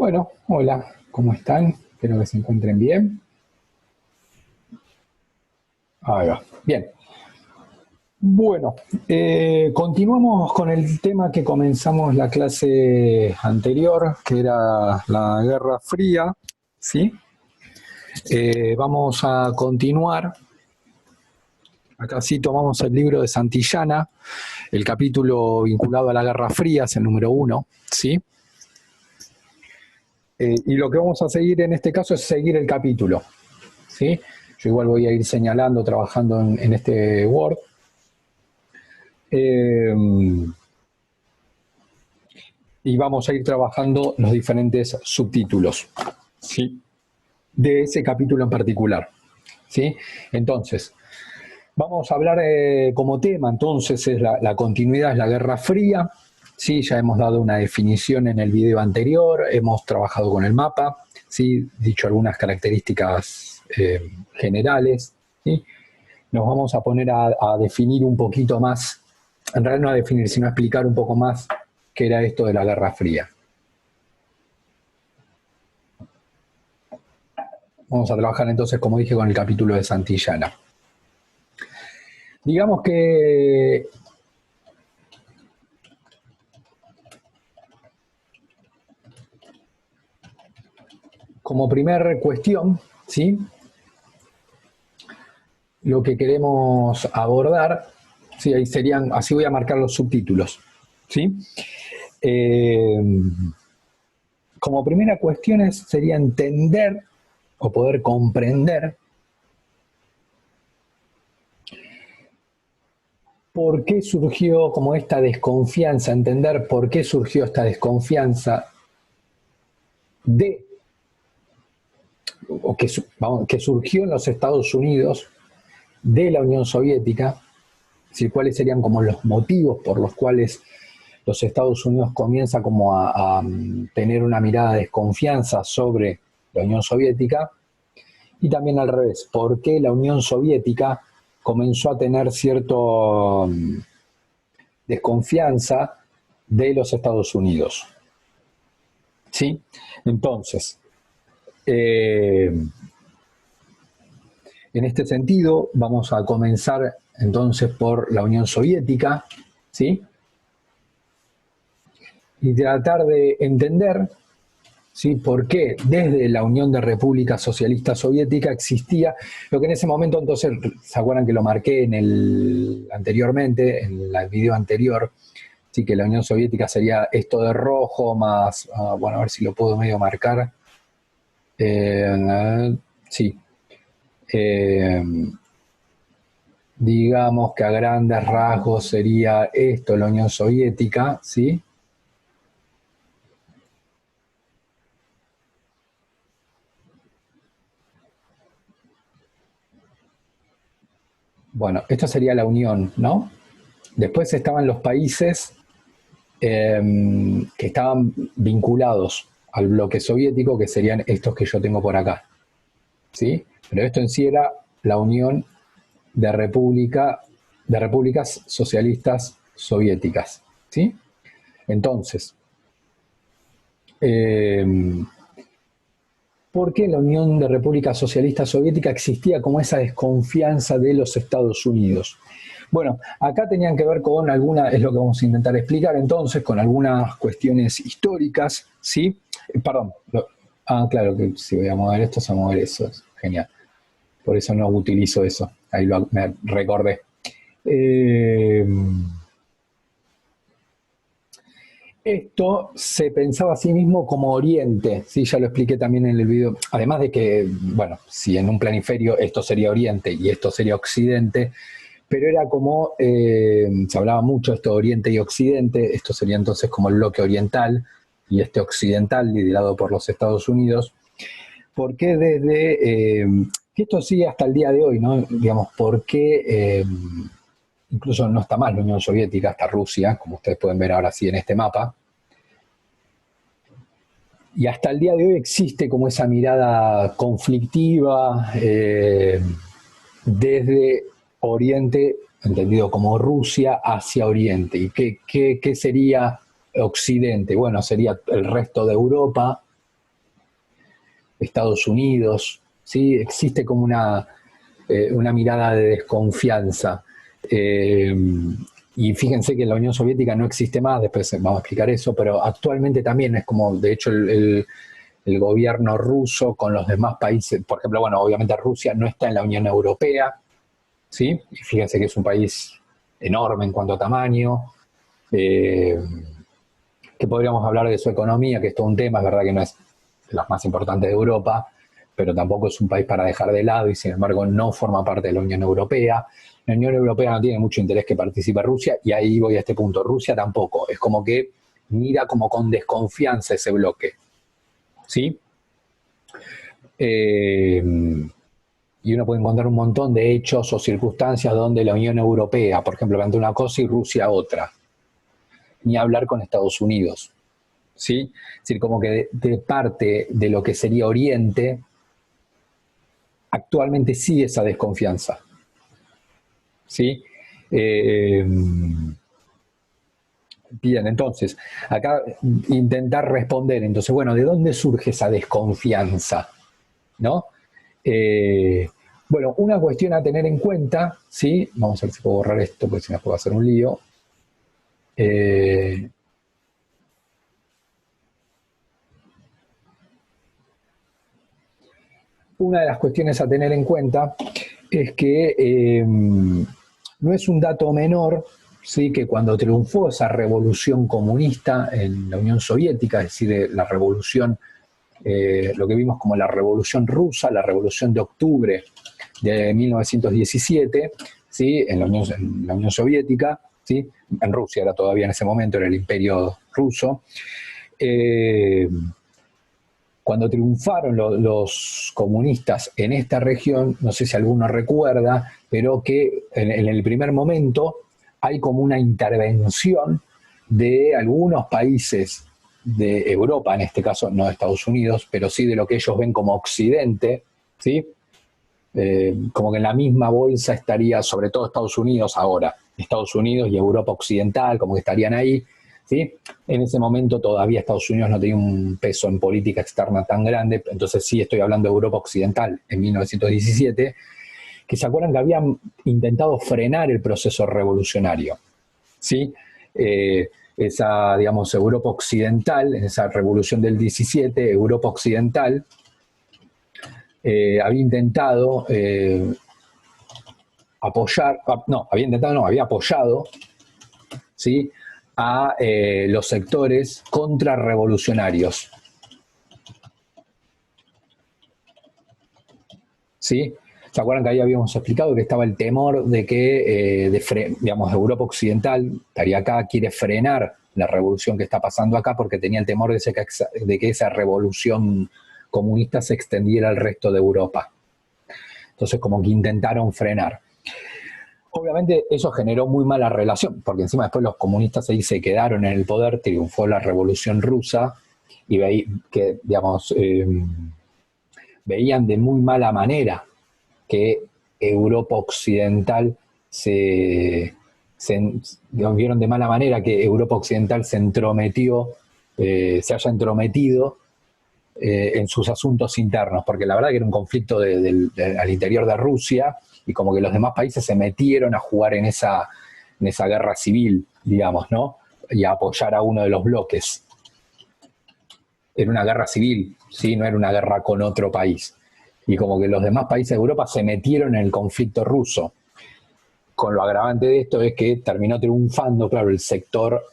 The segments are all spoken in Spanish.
Bueno, hola, ¿cómo están? Espero que se encuentren bien. Ahí va. Bien. Bueno, continuamos con el tema que comenzamos la clase anterior, que era la Guerra Fría, ¿sí? Vamos a continuar. Acá sí tomamos el libro de Santillana, el capítulo vinculado a la Guerra Fría, es el número 1, ¿sí? Y lo que vamos a seguir en este caso es seguir el capítulo, ¿sí? Yo igual voy a ir señalando, trabajando en este Word. Y vamos a ir trabajando los diferentes subtítulos, ¿sí? De ese capítulo en particular, ¿sí? Entonces, vamos a hablar como tema, entonces, es la continuidad, es la Guerra Fría, ¿sí? Ya hemos dado una definición en el video anterior, hemos trabajado con el mapa, ¿sí? Dicho algunas características generales, ¿sí? Nos vamos a poner a definir un poquito más, en realidad no a definir, sino a explicar un poco más qué era esto de la Guerra Fría. Vamos a trabajar entonces, como dije, con el capítulo de Santillana. Digamos que como primer cuestión, ¿sí? Lo que queremos abordar, ¿sí? Ahí serían, así voy a marcar los subtítulos, ¿sí? Como primera cuestión sería entender o poder comprender por qué surgió como esta desconfianza, entender por qué surgió esta desconfianza de, o que surgió en los Estados Unidos de la Unión Soviética, es decir, cuáles serían como los motivos por los cuales los Estados Unidos comienza como a tener una mirada de desconfianza sobre la Unión Soviética, y también al revés, por qué la Unión Soviética comenzó a tener cierto desconfianza de los Estados Unidos. ¿Sí? Entonces, en este sentido, vamos a comenzar entonces por la Unión Soviética, ¿sí? Y tratar de entender, ¿sí?, por qué desde la Unión de República Socialista Soviética existía lo que en ese momento, entonces, ¿se acuerdan que lo marqué anteriormente, en el video anterior? Sí, que la Unión Soviética sería esto de rojo más, bueno, a ver si lo puedo medio marcar. Sí. Digamos que a grandes rasgos sería esto, la Unión Soviética, ¿sí? Bueno, esto sería la Unión, ¿no? Después estaban los países que estaban vinculados al bloque soviético, que serían estos que yo tengo por acá, ¿sí? Pero esto en sí era la Unión de Repúblicas Socialistas Soviéticas, ¿sí? Entonces, ¿por qué la Unión de Repúblicas Socialistas Soviéticas existía como esa desconfianza de los Estados Unidos? Bueno, acá tenían que ver con es lo que vamos a intentar explicar entonces, con algunas cuestiones históricas, ¿sí? Perdón, claro que si voy a mover esto, se va a mover eso, genial. Por eso no utilizo eso, ahí me recordé. Esto se pensaba a sí mismo como Oriente, sí, ya lo expliqué también en el video, además de que, bueno, si en un planiferio esto sería Oriente y esto sería Occidente, pero era como, se hablaba mucho esto de Oriente y Occidente, esto sería entonces como el bloque oriental y este occidental liderado por los Estados Unidos, porque que esto sigue hasta el día de hoy, ¿no? Digamos, porque incluso no está mal la Unión Soviética, hasta Rusia, como ustedes pueden ver ahora sí en este mapa, y hasta el día de hoy existe como esa mirada conflictiva desde Oriente, entendido como Rusia, hacia Oriente. ¿Y qué sería Occidente? Bueno, sería el resto de Europa, Estados Unidos, ¿sí? Existe como una mirada de desconfianza. Y fíjense que la Unión Soviética no existe más, después vamos a explicar eso, pero actualmente también es como, de hecho, el gobierno ruso con los demás países, por ejemplo, bueno, obviamente Rusia no está en la Unión Europea, ¿sí? Y fíjense que es un país enorme en cuanto a tamaño, que podríamos hablar de su economía, que es todo un tema, es verdad que no es de las más importantes de Europa, pero tampoco es un país para dejar de lado y sin embargo no forma parte de la Unión Europea. La Unión Europea no tiene mucho interés que participe Rusia y ahí voy a este punto. Rusia tampoco, es como que mira como con desconfianza ese bloque, ¿sí? Y uno puede encontrar un montón de hechos o circunstancias donde la Unión Europea, por ejemplo, plantea una cosa y Rusia otra. Ni hablar con Estados Unidos, ¿sí? Es decir, como que de parte de lo que sería Oriente, actualmente sigue esa desconfianza, ¿sí? Bien, entonces, acá intentar responder, entonces, bueno, ¿de dónde surge esa desconfianza? ¿No? Bueno, una cuestión a tener en cuenta, ¿sí? Vamos a ver si puedo borrar esto, porque si no puedo hacer un lío. Una de las cuestiones a tener en cuenta es que no es un dato menor, ¿sí? Que cuando triunfó esa revolución comunista en la Unión Soviética, es decir, la revolución, lo que vimos como la revolución rusa, la revolución de octubre de 1917, ¿sí? En la Unión Soviética, ¿sí? En Rusia era todavía en ese momento, era el imperio ruso. Cuando triunfaron los comunistas en esta región, no sé si alguno recuerda, pero que en el primer momento hay como una intervención de algunos países de Europa, en este caso no de Estados Unidos, pero sí de lo que ellos ven como Occidente, ¿sí? Como que en la misma bolsa estaría sobre todo Estados Unidos ahora, Estados Unidos y Europa Occidental, como que estarían ahí, ¿sí? En ese momento todavía Estados Unidos no tenía un peso en política externa tan grande, entonces sí estoy hablando de Europa Occidental en 1917, que se acuerdan que habían intentado frenar el proceso revolucionario, ¿sí? Esa, digamos, Europa Occidental, en esa revolución del 17, Europa Occidental, había intentado había apoyado, ¿sí? A los sectores contrarrevolucionarios, ¿sí? ¿Se acuerdan que ahí habíamos explicado que estaba el temor de que, digamos, Europa Occidental, estaría acá, quiere frenar la revolución que está pasando acá porque tenía el temor de que esa revolución comunista se extendiera al resto de Europa? Entonces, como que intentaron frenar. Obviamente eso generó muy mala relación, porque encima después los comunistas ahí se quedaron en el poder, triunfó la Revolución Rusa y que, digamos, veían de muy mala manera que Europa Occidental vieron de mala manera que Europa Occidental se entrometió, se haya entrometido en sus asuntos internos, porque la verdad que era un conflicto al interior de Rusia y como que los demás países se metieron a jugar en esa guerra civil, digamos, ¿no? Y a apoyar a uno de los bloques. Era una guerra civil, ¿sí? No era una guerra con otro país. Y como que los demás países de Europa se metieron en el conflicto ruso. Con lo agravante de esto es que terminó triunfando, claro, el sector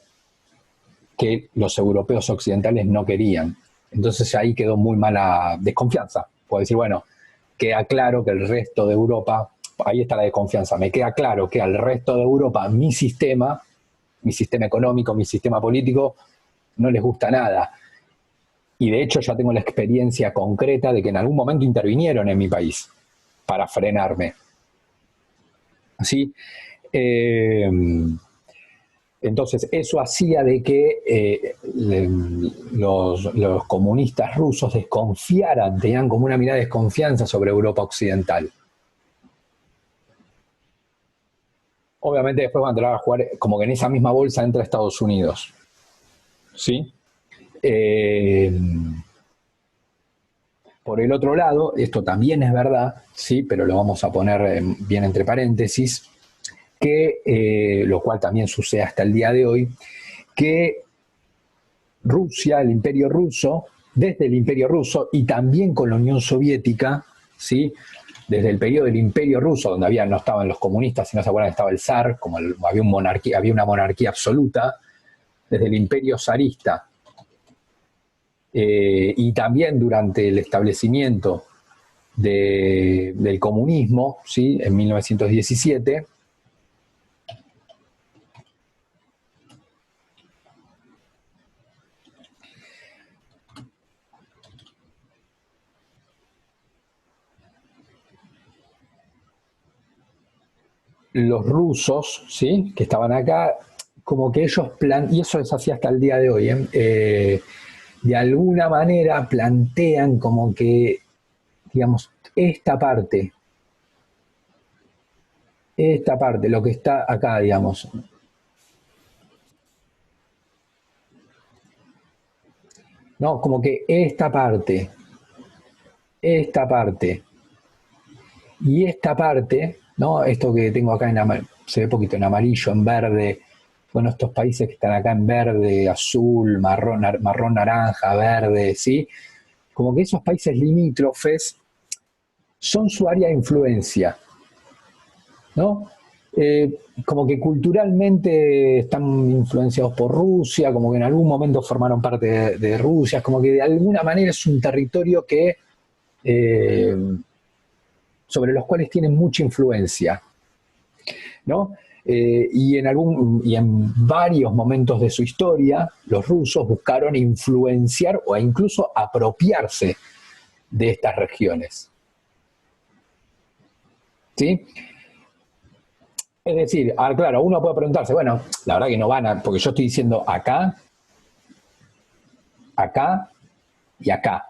que los europeos occidentales no querían. Entonces ahí quedó muy mala desconfianza. Puedo decir, bueno, queda claro que el resto de Europa, ahí está la desconfianza, me queda claro que al resto de Europa mi sistema económico, mi sistema político, no les gusta nada. Y de hecho ya tengo la experiencia concreta de que en algún momento intervinieron en mi país para frenarme. ¿Sí? Entonces, eso hacía de que los comunistas rusos desconfiaran, tenían como una mirada de desconfianza sobre Europa Occidental. Obviamente después van a entrar a jugar, como que en esa misma bolsa entra Estados Unidos. ¿Sí? Por el otro lado, esto también es verdad, sí, pero lo vamos a poner bien entre paréntesis, que lo cual también sucede hasta el día de hoy, que Rusia, el Imperio Ruso, desde el Imperio Ruso y también con la Unión Soviética, ¿sí? Desde el periodo del Imperio Ruso, donde no estaban los comunistas, si no se acuerdan, estaba el zar, como había una monarquía absoluta, desde el Imperio zarista, y también durante el establecimiento del comunismo, ¿sí? En 1917, los rusos, ¿sí? Que estaban acá, como que ellos y eso es así hasta el día de hoy, de alguna manera plantean como que, digamos, esta parte, lo que está acá, digamos, ¿no? Como que esta parte y esta parte, ¿no? Esto que tengo acá se ve poquito en amarillo, en verde, bueno, estos países que están acá en verde, azul, marrón, marrón, naranja, verde, ¿sí? Como que esos países limítrofes son su área de influencia, ¿no? Como que culturalmente están influenciados por Rusia, como que en algún momento formaron parte de Rusia, como que de alguna manera es un territorio que sobre los cuales tienen mucha influencia, ¿no? Y en varios momentos de su historia, los rusos buscaron influenciar o incluso apropiarse de estas regiones. ¿Sí? Es decir, claro, uno puede preguntarse, bueno, la verdad que no van a, porque yo estoy diciendo acá, acá y acá.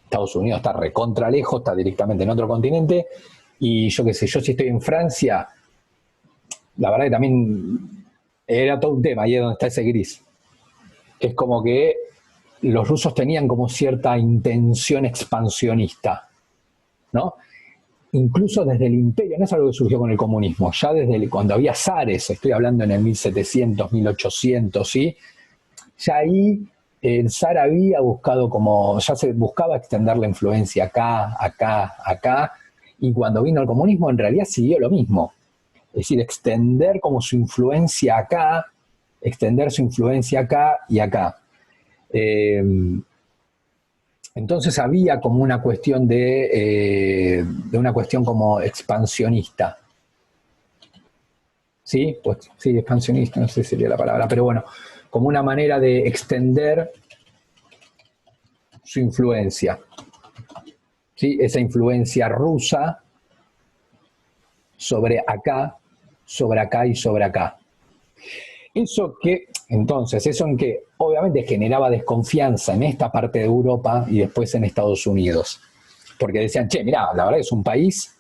Estados Unidos está recontra lejos, está directamente en otro continente, y yo qué sé, yo si estoy en Francia, la verdad que también era todo un tema, ahí es donde está ese gris. Es como que los rusos tenían como cierta intención expansionista, ¿no? Incluso desde el imperio, no es algo que surgió con el comunismo, ya desde cuando había zares, estoy hablando en el 1700, 1800, ¿sí? Ya ahí el zar había buscado ya se buscaba extender la influencia acá, acá, acá, y cuando vino el comunismo en realidad siguió lo mismo. Es decir, extender como su influencia acá, extender su influencia acá y acá. Eh, entonces había como una cuestión de una cuestión como expansionista. ¿Sí? Pues sí, expansionista, no sé si sería la palabra, pero bueno, como una manera de extender su influencia. ¿Sí? Esa influencia rusa sobre acá y sobre acá. Eso en que obviamente generaba desconfianza en esta parte de Europa y después en Estados Unidos. Porque decían, che, mirá, la verdad es un país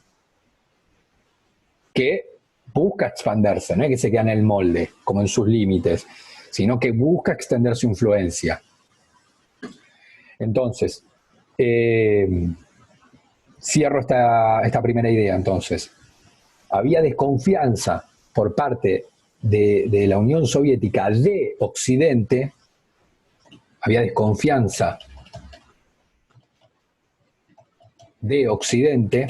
que busca expandirse, no es que se queda en el molde, como en sus límites, sino que busca extender su influencia. Entonces, cierro esta primera idea, entonces. Había desconfianza por parte de la Unión Soviética de Occidente, había desconfianza de Occidente,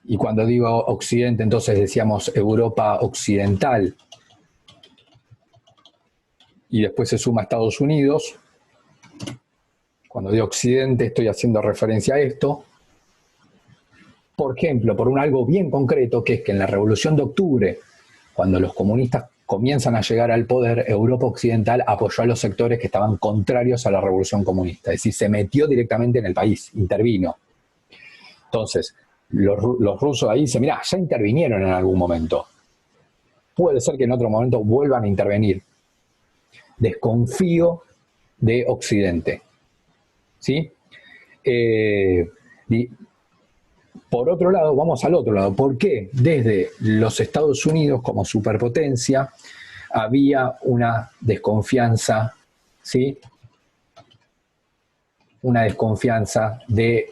y cuando digo Occidente entonces decíamos Europa Occidental, y después se suma Estados Unidos. Cuando digo Occidente estoy haciendo referencia a esto. Por ejemplo, por algo bien concreto, que es que en la Revolución de Octubre, cuando los comunistas comienzan a llegar al poder, Europa Occidental apoyó a los sectores que estaban contrarios a la Revolución Comunista. Es decir, se metió directamente en el país, intervino. Entonces, los rusos ahí dicen, mirá, ya intervinieron en algún momento. Puede ser que en otro momento vuelvan a intervenir. Desconfío de Occidente. ¿Sí? Por otro lado, vamos al otro lado. ¿Por qué desde los Estados Unidos como superpotencia había una desconfianza, ¿sí?, una desconfianza de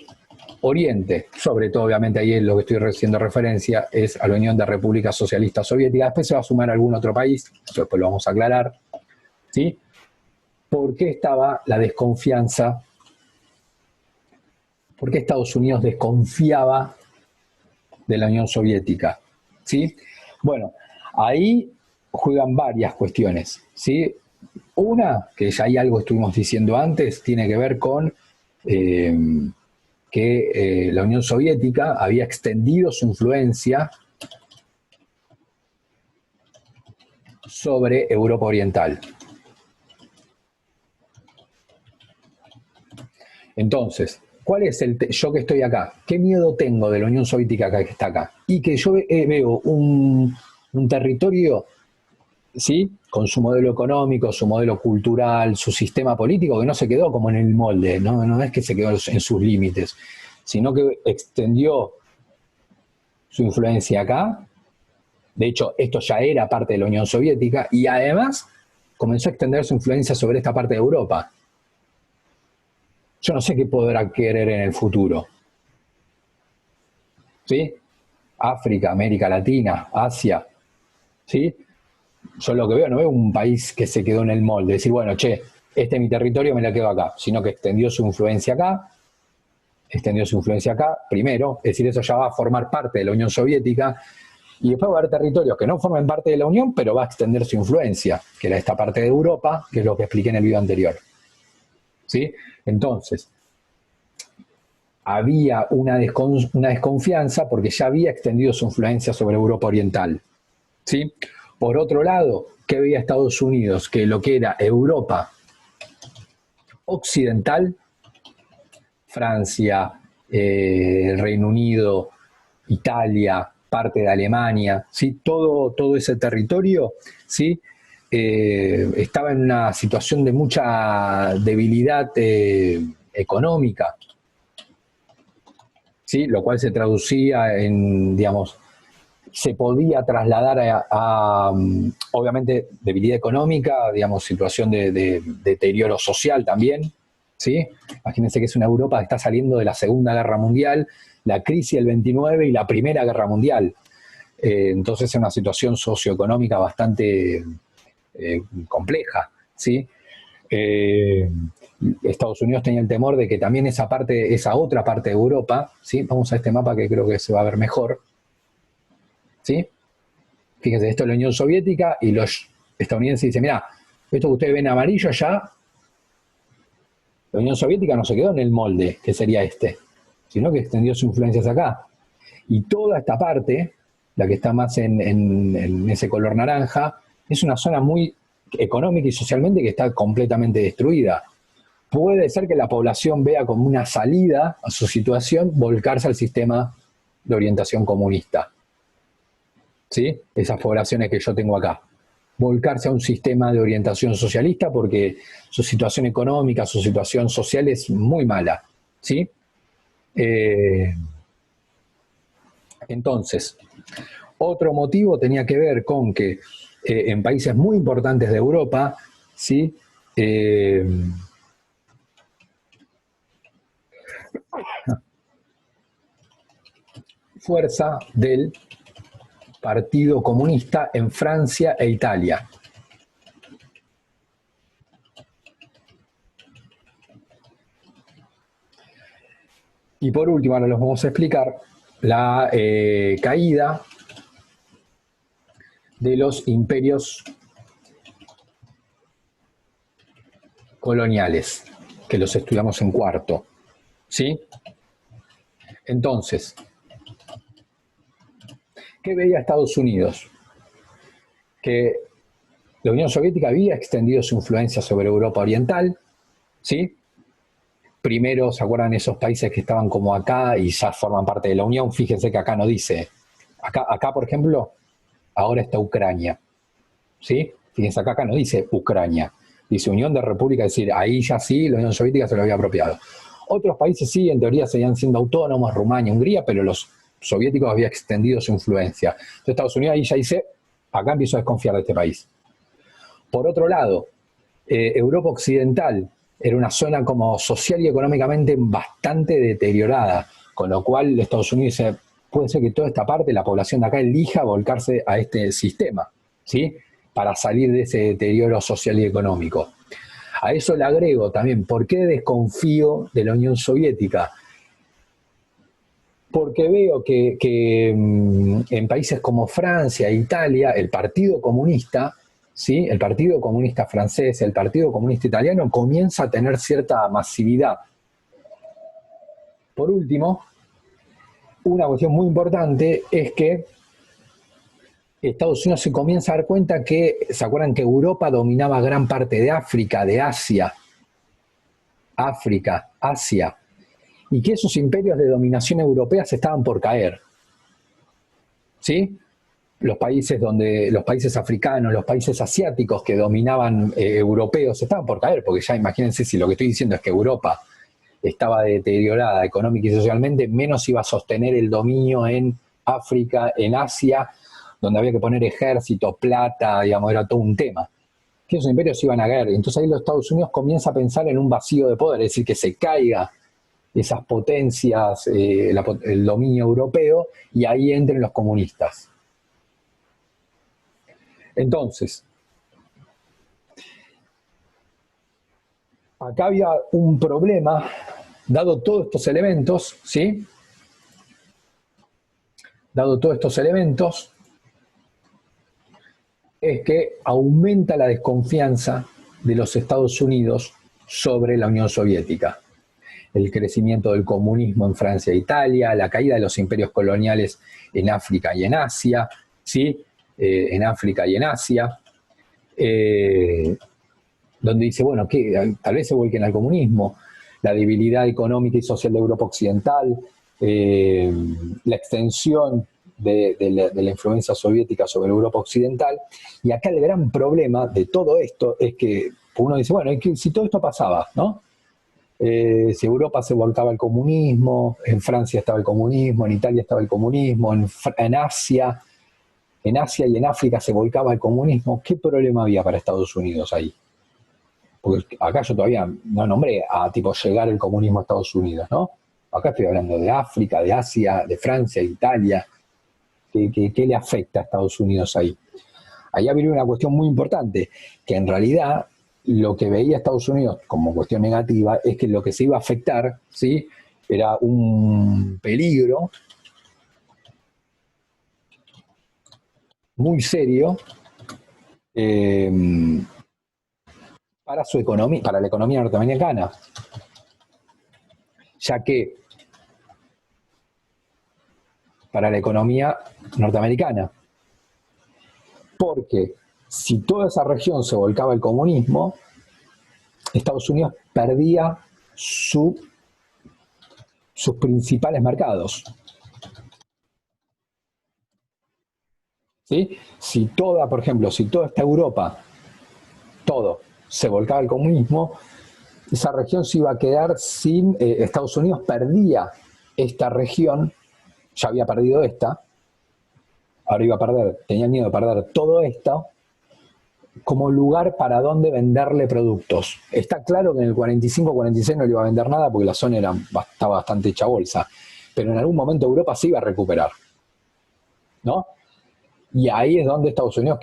Oriente, sobre todo obviamente ahí es lo que estoy haciendo referencia, es a la Unión de Repúblicas Socialistas Soviéticas. Después se va a sumar algún otro país, eso después lo vamos a aclarar, ¿sí? ¿Por qué estaba la desconfianza? ¿Por qué Estados Unidos desconfiaba de la Unión Soviética? ¿Sí? Bueno, ahí juegan varias cuestiones, ¿sí? Una, que ya hay algo que estuvimos diciendo antes, tiene que ver con que la Unión Soviética había extendido su influencia sobre Europa Oriental. Entonces, ¿cuál es yo que estoy acá? ¿Qué miedo tengo de la Unión Soviética acá, que está acá? Y que yo veo un territorio, ¿sí?, con su modelo económico, su modelo cultural, su sistema político, que no se quedó como en el molde, no es que se quedó en sus límites, sino que extendió su influencia acá. De hecho, esto ya era parte de la Unión Soviética y además comenzó a extender su influencia sobre esta parte de Europa. Yo no sé qué podrá querer en el futuro. ¿Sí? África, América Latina, Asia. ¿Sí? Yo lo que veo, no veo un país que se quedó en el molde, decir, bueno, che, este es mi territorio, me la quedo acá, sino que extendió su influencia acá, primero, es decir, eso ya va a formar parte de la Unión Soviética, y después va a haber territorios que no formen parte de la Unión, pero va a extender su influencia, que era esta parte de Europa, que es lo que expliqué en el video anterior. ¿Sí? Entonces, había una desconfianza porque ya había extendido su influencia sobre Europa Oriental. ¿Sí? Por otro lado, ¿qué veía Estados Unidos? Que lo que era Europa Occidental, Francia, Reino Unido, Italia, parte de Alemania, ¿sí? Todo ese territorio, ¿sí? Estaba en una situación de mucha debilidad económica, ¿sí? Lo cual se traducía en, digamos, se podía trasladar obviamente, debilidad económica, digamos, situación de deterioro social también, ¿sí? Imagínense que es una Europa que está saliendo de la Segunda Guerra Mundial, la crisis del 29 y la Primera Guerra Mundial. Entonces es una situación socioeconómica bastante compleja, ¿sí? Estados Unidos tenía el temor de que también esa otra parte de Europa, ¿sí? Vamos a este mapa que creo que se va a ver mejor, ¿sí? Fíjense, esto es la Unión Soviética y los estadounidenses dicen, mira, esto que ustedes ven amarillo allá, la Unión Soviética no se quedó en el molde, que sería este, sino que extendió sus influencias acá. Y toda esta parte, la que está más en ese color naranja, es una zona muy económica y socialmente que está completamente destruida. Puede ser que la población vea como una salida a su situación volcarse al sistema de orientación comunista. ¿Sí? Esas poblaciones que yo tengo acá. Volcarse a un sistema de orientación socialista porque su situación económica, su situación social es muy mala. ¿Sí? Entonces, otro motivo tenía que ver con que en países muy importantes de Europa, ¿sí? Fuerza del Partido Comunista en Francia e Italia. Y por último, ahora les vamos a explicar la caída de los imperios coloniales, que los estudiamos en cuarto. ¿Sí? Entonces, ¿qué veía Estados Unidos? Que la Unión Soviética había extendido su influencia sobre Europa Oriental, ¿sí? Primero, ¿se acuerdan esos países que estaban como acá y ya forman parte de la Unión? Fíjense que acá no dice. Acá por ejemplo, ahora está Ucrania, ¿sí? Fíjense, acá no dice Ucrania, dice Unión de República, es decir, ahí ya sí, la Unión Soviética se lo había apropiado. Otros países sí, en teoría seguían siendo autónomos, Rumania, Hungría, pero los soviéticos habían extendido su influencia. Entonces Estados Unidos ahí ya dice, acá empiezo a desconfiar de este país. Por otro lado, Europa Occidental, era una zona como social y económicamente bastante deteriorada, con lo cual Estados Unidos dice, puede ser que toda esta parte, la población de acá, elija volcarse a este sistema, ¿sí? Para salir de ese deterioro social y económico. A eso le agrego también, ¿por qué desconfío de la Unión Soviética? Porque veo que en países como Francia e Italia, el Partido Comunista, ¿sí? El Partido Comunista francés, el Partido Comunista italiano, comienza a tener cierta masividad. Por último, una cuestión muy importante es que Estados Unidos se comienza a dar cuenta que, ¿se acuerdan que Europa dominaba gran parte de África, de Asia? África, Asia. Y que esos imperios de dominación europeas estaban por caer. ¿Sí? Los países africanos, los países asiáticos que dominaban europeos estaban por caer, porque ya imagínense si lo que estoy diciendo es que Europa estaba deteriorada económica y socialmente, menos iba a sostener el dominio en África, en Asia, donde había que poner ejército, plata, digamos, era todo un tema. Que esos imperios iban a caer. Entonces ahí los Estados Unidos comienza a pensar en un vacío de poder, es decir, que se caiga esas potencias, el dominio europeo, y ahí entren los comunistas. Entonces, acá había un problema, dado todos estos elementos, ¿sí? Dado todos estos elementos, es que aumenta la desconfianza de los Estados Unidos sobre la Unión Soviética. El crecimiento del comunismo en Francia e Italia, la caída de los imperios coloniales en África y en Asia, ¿sí? En África y en Asia, donde dice, bueno, que tal vez se vuelquen al comunismo, la debilidad económica y social de Europa Occidental, la extensión de la influencia soviética sobre Europa Occidental. Y acá el gran problema de todo esto es que uno dice, bueno, si todo esto pasaba, ¿no? Si Europa se volcaba al comunismo, en Francia estaba el comunismo, en Italia estaba el comunismo, en Asia y en África se volcaba el comunismo, ¿qué problema había para Estados Unidos ahí? Porque acá yo todavía no nombré a tipo llegar el comunismo a Estados Unidos, ¿no? Acá estoy hablando de África, de Asia, de Francia, de Italia. ¿Qué le afecta a Estados Unidos ahí? Ahí habría una cuestión muy importante, que en realidad lo que veía Estados Unidos como cuestión negativa es que lo que se iba a afectar, ¿sí? Era un peligro muy serio para su economía, para la economía norteamericana, ya que para la economía norteamericana, porque si toda esa región se volcaba al comunismo, Estados Unidos perdía sus principales mercados. ¿Sí? Si toda, por ejemplo, si toda esta Europa, todo, se volcaba al comunismo, esa región se iba a quedar sin, Estados Unidos perdía esta región, ya había perdido esta, ahora iba a perder, tenía miedo de perder todo esto, como lugar para donde venderle productos. Está claro que en el 45-46 no le iba a vender nada porque la zona estaba bastante hecha bolsa, pero en algún momento Europa se iba a recuperar, ¿no? Y ahí es donde Estados Unidos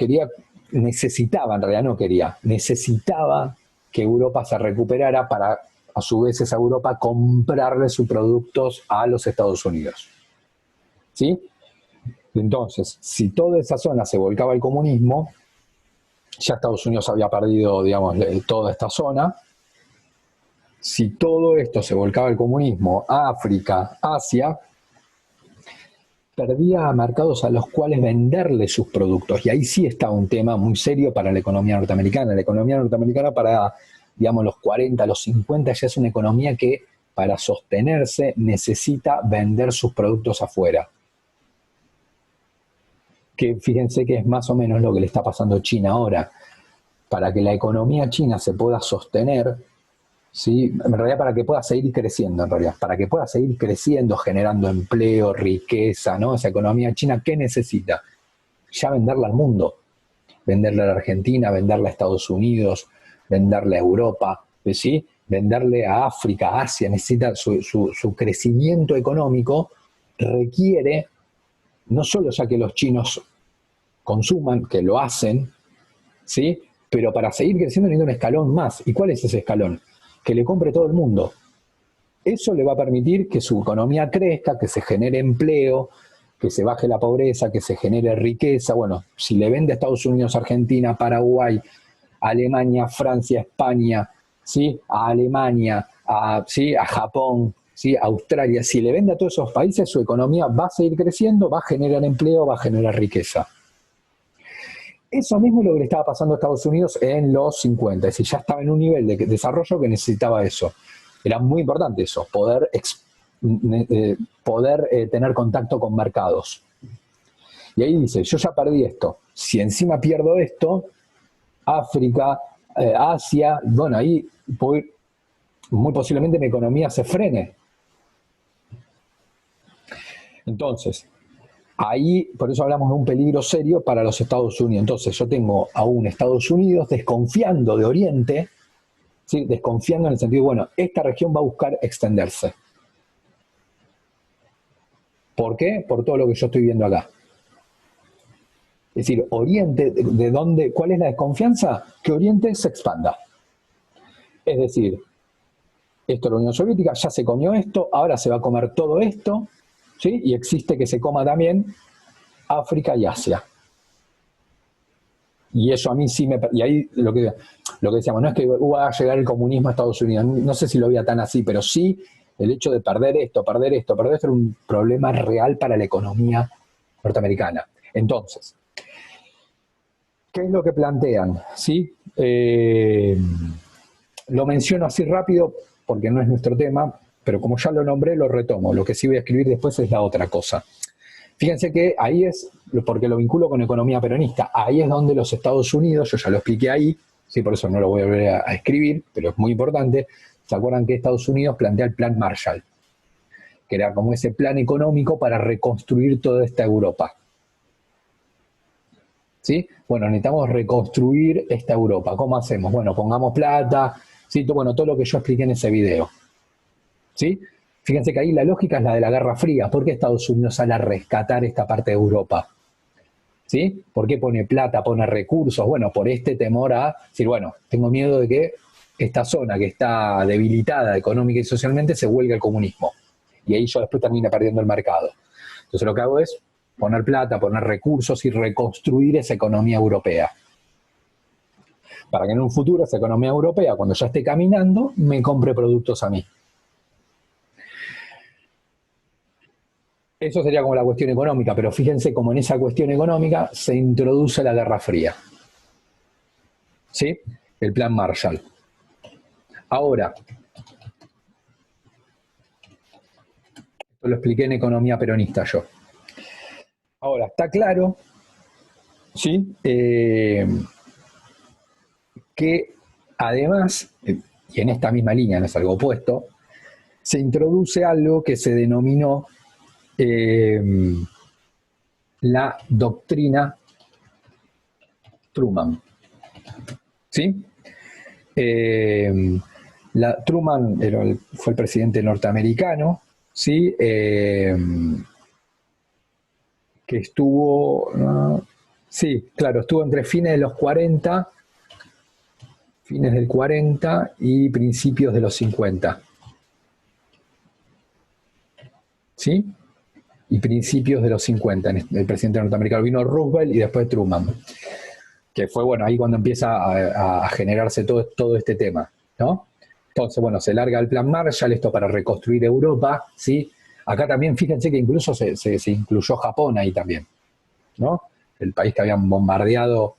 necesitaba, en realidad no quería, necesitaba que Europa se recuperara para, a su vez, esa Europa comprarle sus productos a los Estados Unidos. ¿Sí? Entonces, si toda esa zona se volcaba al comunismo, ya Estados Unidos había perdido, digamos, toda esta zona. Si todo esto se volcaba al comunismo, África, Asia, perdía mercados a los cuales venderle sus productos. Y ahí sí está un tema muy serio para la economía norteamericana. La economía norteamericana para, digamos, los 40, los 50 ya es una economía que para sostenerse necesita vender sus productos afuera. Que fíjense que es más o menos lo que le está pasando a China ahora. Para que la economía china se pueda sostener, ¿sí? En realidad para que pueda seguir creciendo, para que pueda seguir creciendo, generando empleo, riqueza, ¿no? Esa economía china, ¿qué necesita? Ya venderla al mundo, venderla a la Argentina, venderla a Estados Unidos, venderla a Europa, ¿sí? venderle a África, a Asia, necesita su crecimiento económico, requiere no solo ya que los chinos consuman, que lo hacen, ¿sí? Pero para seguir creciendo necesita un escalón más. ¿Y cuál es ese escalón? Que le compre todo el mundo. Eso le va a permitir que su economía crezca, que se genere empleo, que se baje la pobreza, que se genere riqueza. Bueno, si le vende a Estados Unidos, Argentina, Paraguay, Alemania, Francia, España, ¿sí? A Alemania, ¿sí? A Japón, ¿sí? A Australia, si le vende a todos esos países, su economía va a seguir creciendo, va a generar empleo, va a generar riqueza. Eso mismo es lo que le estaba pasando a Estados Unidos en los 50, es decir, ya estaba en un nivel de desarrollo que necesitaba eso. Era muy importante eso, poder tener contacto con mercados. Y ahí dice, yo ya perdí esto, si encima pierdo esto, África, Asia, bueno, ahí muy posiblemente mi economía se frene. Entonces, ahí, por eso hablamos de un peligro serio para los Estados Unidos. Entonces, yo tengo a un Estados Unidos desconfiando de Oriente, ¿sí? Desconfiando en el sentido, bueno, esta región va a buscar extenderse. ¿Por qué? Por todo lo que yo estoy viendo acá. Es decir, Oriente, ¿cuál es la desconfianza? Que Oriente se expanda. Es decir, esto es la Unión Soviética, ya se comió esto, ahora se va a comer todo esto, ¿sí? Y existe que se coma también África y Asia. Y eso a mí sí me... Y ahí lo que decíamos, no es que va a llegar el comunismo a Estados Unidos, no sé si lo veía tan así, pero sí el hecho de perder esto era un problema real para la economía norteamericana. Entonces, ¿qué es lo que plantean? ¿Sí? Lo menciono así rápido porque no es nuestro tema, pero como ya lo nombré, lo retomo. Lo que sí voy a escribir después es la otra cosa. Fíjense que ahí es, porque lo vinculo con economía peronista, ahí es donde los Estados Unidos, yo ya lo expliqué ahí, sí, por eso no lo voy a volver a escribir, pero es muy importante. ¿Se acuerdan que Estados Unidos plantea el Plan Marshall? Que era como ese plan económico para reconstruir toda esta Europa. ¿Sí? Bueno, necesitamos reconstruir esta Europa. ¿Cómo hacemos? Bueno, pongamos plata, ¿sí? Bueno, todo lo que yo expliqué en ese video. ¿Sí? Fíjense que ahí la lógica es la de la Guerra Fría. ¿Por qué Estados Unidos sale a rescatar esta parte de Europa? ¿Sí? ¿Por qué pone plata, pone recursos? Bueno, por este temor a decir, bueno, tengo miedo de que esta zona que está debilitada económica y socialmente se vuelva al comunismo. Y ahí yo después termino perdiendo el mercado. Entonces lo que hago es poner plata, poner recursos y reconstruir esa economía europea. Para que en un futuro esa economía europea, cuando ya esté caminando, me compre productos a mí. Eso sería como la cuestión económica, pero fíjense cómo en esa cuestión económica se introduce la Guerra Fría. ¿Sí? El Plan Marshall. Ahora, esto lo expliqué en economía peronista yo. Ahora, está claro, ¿sí? Que además, y en esta misma línea, no es algo opuesto, se introduce algo que se denominó la doctrina Truman. ¿Sí? Truman fue el presidente norteamericano, ¿sí? Que estuvo, sí, claro, estuvo entre fines de los 40, fines del 40 y principios de los 50. ¿Sí? Y principios de los 50, el presidente norteamericano vino Roosevelt y después Truman, que fue, bueno, ahí cuando empieza a generarse todo este tema, ¿no? Entonces, bueno, se larga el Plan Marshall, esto para reconstruir Europa, ¿sí? Acá también, fíjense que incluso se incluyó Japón ahí también, ¿no? El país que habían bombardeado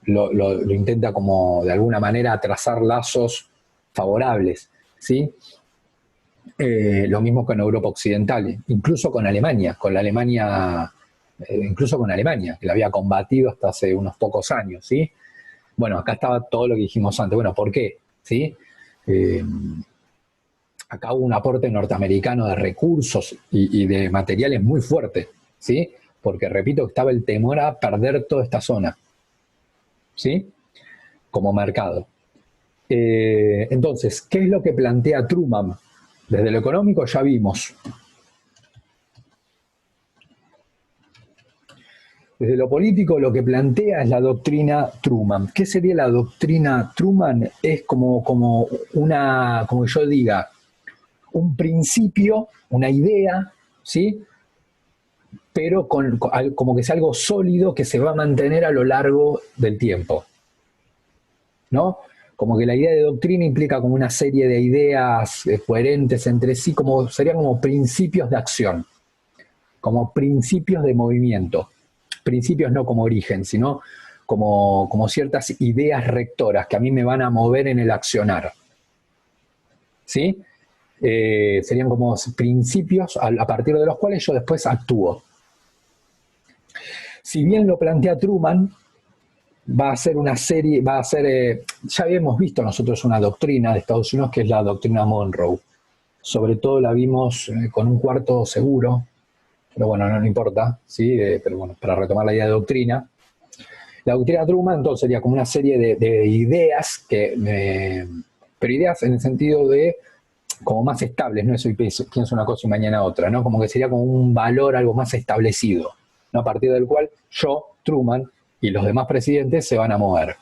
lo intenta como de alguna manera trazar lazos favorables, ¿sí? Lo mismo con Europa Occidental, incluso con Alemania, incluso con Alemania, que la había combatido hasta hace unos pocos años, ¿sí? Bueno, acá estaba todo lo que dijimos antes. Bueno, ¿por qué? ¿Sí? Acá hubo un aporte norteamericano de recursos y de materiales muy fuerte, ¿sí? Porque, repito, estaba el temor a perder toda esta zona, ¿sí? Como mercado. Entonces, ¿qué es lo que plantea Truman? Desde lo económico ya vimos. Desde lo político lo que plantea es la doctrina Truman. ¿Qué sería la doctrina Truman? Es como como yo diga, un principio, una idea, ¿sí? Pero como que es algo sólido que se va a mantener a lo largo del tiempo, ¿no? Como que la idea de doctrina implica como una serie de ideas coherentes entre sí, serían como principios de acción, como principios de movimiento. Principios no como origen, sino como ciertas ideas rectoras que a mí me van a mover en el accionar. ¿Sí? Serían como principios a partir de los cuales yo después actúo. Si bien lo plantea Truman, va a ser una serie, ya habíamos visto nosotros una doctrina de Estados Unidos que es la doctrina Monroe. Sobre todo la vimos con un cuarto seguro, pero bueno, no importa, ¿sí? Pero bueno, para retomar la idea de doctrina. La doctrina Truman entonces sería como una serie de ideas, pero ideas en el sentido de como más estables, no es hoy pienso una cosa y mañana otra, ¿no? Como que sería como un valor algo más establecido, ¿no? A partir del cual yo, Truman, y los demás presidentes se van a mover.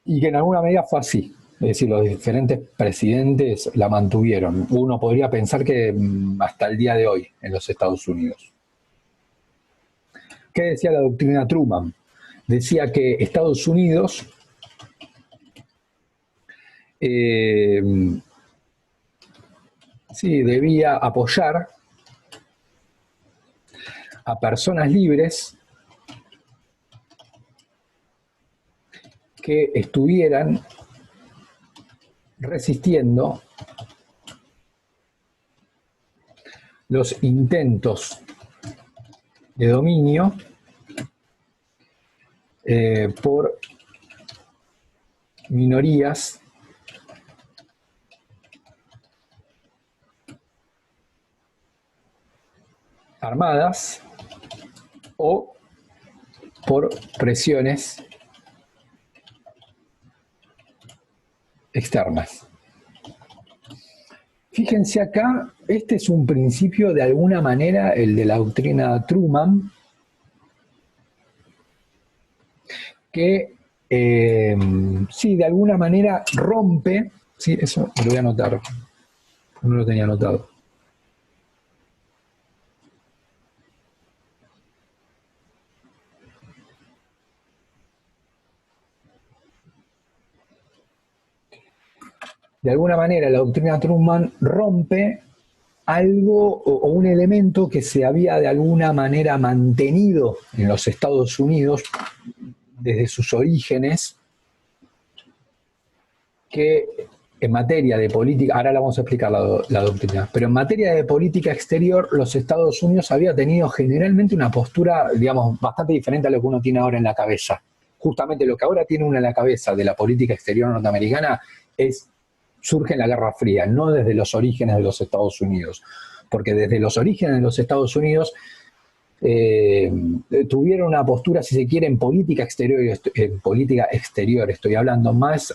Y que en alguna medida fue así. Es decir, los diferentes presidentes la mantuvieron. Uno podría pensar que hasta el día de hoy en los Estados Unidos. ¿Qué decía la doctrina Truman? Decía que Estados Unidos sí, debía apoyar a personas libres que estuvieran resistiendo los intentos de dominio por minorías armadas o por presiones externas. Fíjense acá, este es un principio de alguna manera, el de la doctrina Truman, que sí, de alguna manera rompe, sí, eso lo voy a anotar, no lo tenía anotado. De alguna manera la doctrina Truman rompe algo o un elemento que se había de alguna manera mantenido en los Estados Unidos desde sus orígenes, que en materia de política, ahora la vamos a explicar la doctrina, pero en materia de política exterior, los Estados Unidos había tenido generalmente una postura, digamos, bastante diferente a lo que uno tiene ahora en la cabeza. Justamente lo que ahora tiene uno en la cabeza de la política exterior norteamericana surge en la Guerra Fría, no desde los orígenes de los Estados Unidos, porque desde los orígenes de los Estados Unidos tuvieron una postura, si se quiere, en política exterior estoy hablando, más